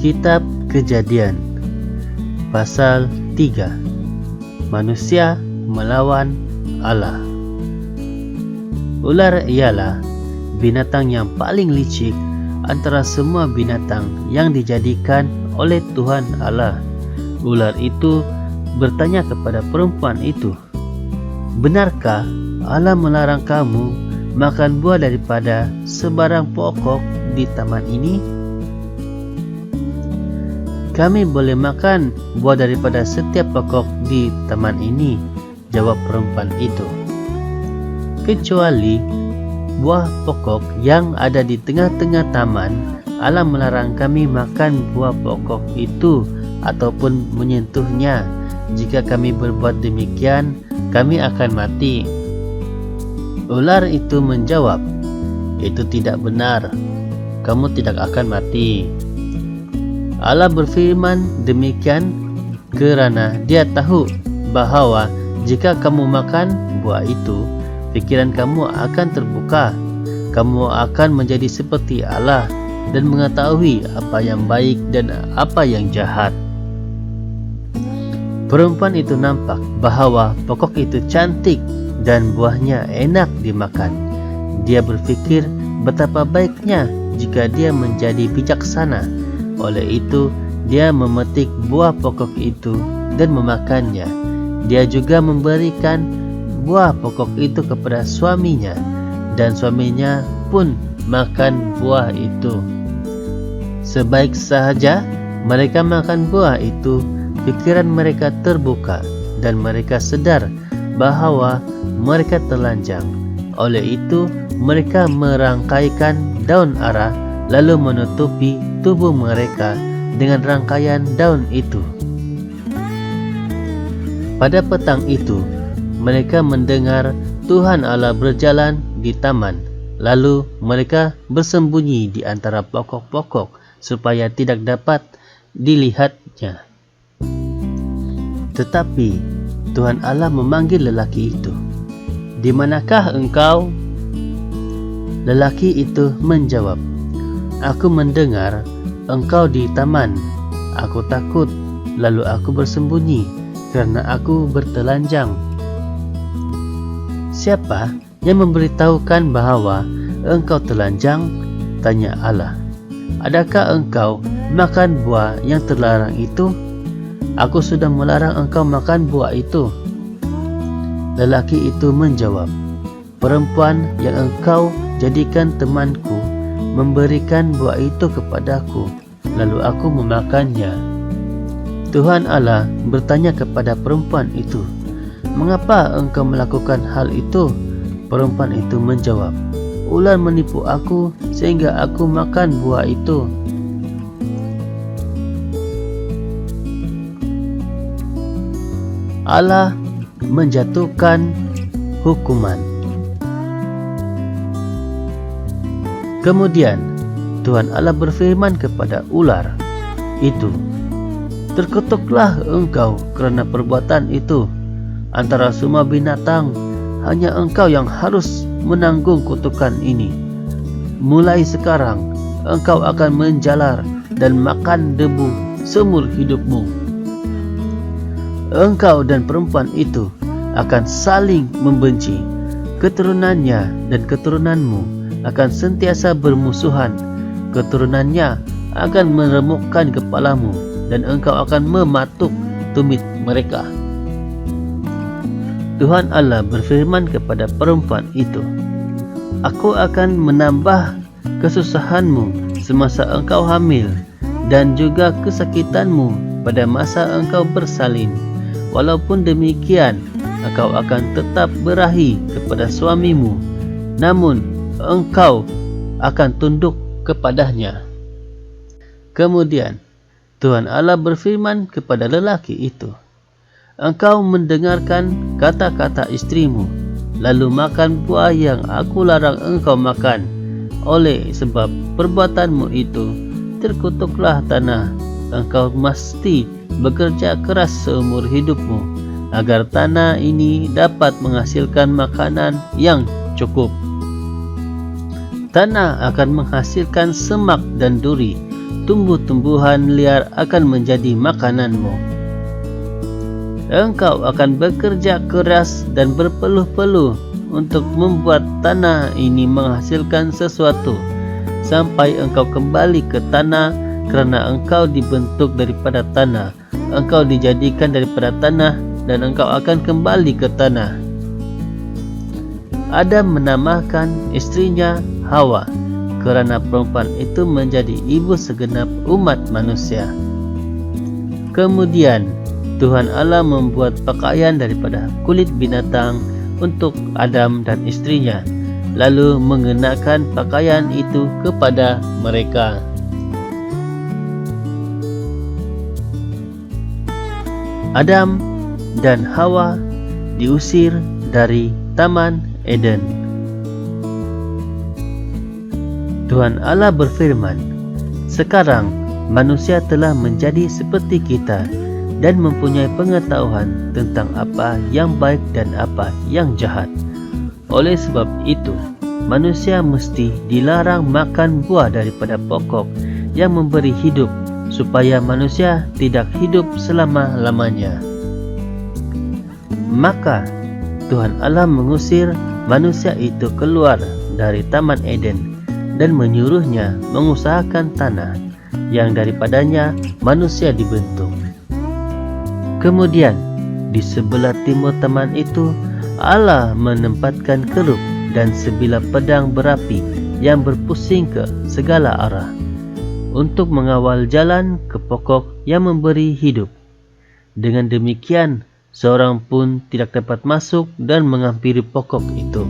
Kitab Kejadian Pasal 3. Manusia melawan Allah. Ular ialah binatang yang paling licik antara semua binatang yang dijadikan oleh Tuhan Allah. Ular itu bertanya kepada perempuan itu, "Benarkah Allah melarang kamu makan buah daripada sebarang pokok di taman ini?" "Kami boleh makan buah daripada setiap pokok di taman ini," jawab perempuan itu, "kecuali buah pokok yang ada di tengah-tengah taman. Allah melarang kami makan buah pokok itu ataupun menyentuhnya. Jika kami berbuat demikian, kami akan mati." Ular itu menjawab, "Itu tidak benar. Kamu tidak akan mati." Allah berfirman demikian kerana Dia tahu bahawa jika kamu makan buah itu, pikiran kamu akan terbuka. Kamu akan menjadi seperti Allah dan mengetahui apa yang baik dan apa yang jahat. Perempuan itu nampak bahawa pokok itu cantik dan buahnya enak dimakan. Dia berfikir betapa baiknya jika dia menjadi bijaksana. Oleh itu, dia memetik buah pokok itu dan memakannya. Dia juga memberikan buah pokok itu kepada suaminya, dan suaminya pun makan buah itu. Sebaik sahaja mereka makan buah itu, pikiran mereka terbuka dan mereka sedar bahawa mereka telanjang. Oleh itu, mereka merangkaikan daun ara lalu menutupi tubuh mereka dengan rangkaian daun itu. Pada petang itu, mereka mendengar Tuhan Allah berjalan di taman. Lalu mereka bersembunyi di antara pokok-pokok supaya tidak dapat dilihatnya. Tetapi Tuhan Allah memanggil lelaki itu, "Di manakah engkau?" Lelaki itu menjawab, "Aku mendengar engkau di taman. Aku takut, lalu aku bersembunyi kerana aku bertelanjang." "Siapa yang memberitahukan bahawa engkau telanjang?" tanya Allah. "Adakah engkau makan buah yang terlarang itu? Aku sudah melarang engkau makan buah itu." Lelaki itu menjawab, "Perempuan yang engkau jadikan temanku memberikan buah itu kepadaku, lalu aku memakannya." Tuhan Allah bertanya kepada perempuan itu, "Mengapa engkau melakukan hal itu?" Perempuan itu menjawab, "Ular menipu aku sehingga aku makan buah itu." Allah menjatuhkan hukuman. Kemudian Tuhan Allah berfirman kepada ular itu, "Terkutuklah engkau kerana perbuatan itu. Antara semua binatang, hanya engkau yang harus menanggung kutukan ini. Mulai sekarang, engkau akan menjalar dan makan debu seumur hidupmu. Engkau dan perempuan itu akan saling membenci. Keturunannya dan keturunanmu akan sentiasa bermusuhan. Keturunannya akan meremukkan kepalamu dan engkau akan mematuk tumit mereka." Tuhan Allah berfirman kepada perempuan itu, "Aku akan menambah kesusahanmu semasa engkau hamil dan juga kesakitanmu pada masa engkau bersalin. Walaupun demikian, engkau akan tetap berahi kepada suamimu, namun engkau akan tunduk kepadanya." Kemudian Tuhan Allah berfirman kepada lelaki itu, "Engkau mendengarkan kata-kata istrimu, lalu makan buah yang aku larang engkau makan. Oleh sebab perbuatanmu itu, terkutuklah tanah. Engkau mesti bekerja keras seumur hidupmu, agar tanah ini dapat menghasilkan makanan yang cukup. Tanah akan menghasilkan semak dan duri, tumbuh-tumbuhan liar akan menjadi makananmu. Engkau akan bekerja keras dan berpeluh-peluh untuk membuat tanah ini menghasilkan sesuatu, sampai engkau kembali ke tanah, kerana engkau dibentuk daripada tanah, engkau dijadikan daripada tanah, dan engkau akan kembali ke tanah. Adam menamakan istrinya Hawa, kerana perempuan itu menjadi ibu segenap umat manusia. Kemudian Tuhan Allah membuat pakaian daripada kulit binatang untuk Adam dan istrinya, lalu mengenakan pakaian itu kepada mereka. Adam dan Hawa diusir dari Taman Eden. Tuhan Allah berfirman, "Sekarang manusia telah menjadi seperti kita dan mempunyai pengetahuan tentang apa yang baik dan apa yang jahat. Oleh sebab itu, manusia mesti dilarang makan buah daripada pokok yang memberi hidup, supaya manusia tidak hidup selama-lamanya." Maka Tuhan Allah mengusir manusia itu keluar dari Taman Eden dan menyuruhnya mengusahakan tanah yang daripadanya manusia dibentuk. Kemudian di sebelah timur taman itu Allah menempatkan kerup dan sebilah pedang berapi yang berpusing ke segala arah untuk mengawal jalan ke pokok yang memberi hidup. Dengan demikian, seorang pun tidak dapat masuk dan menghampiri pokok itu.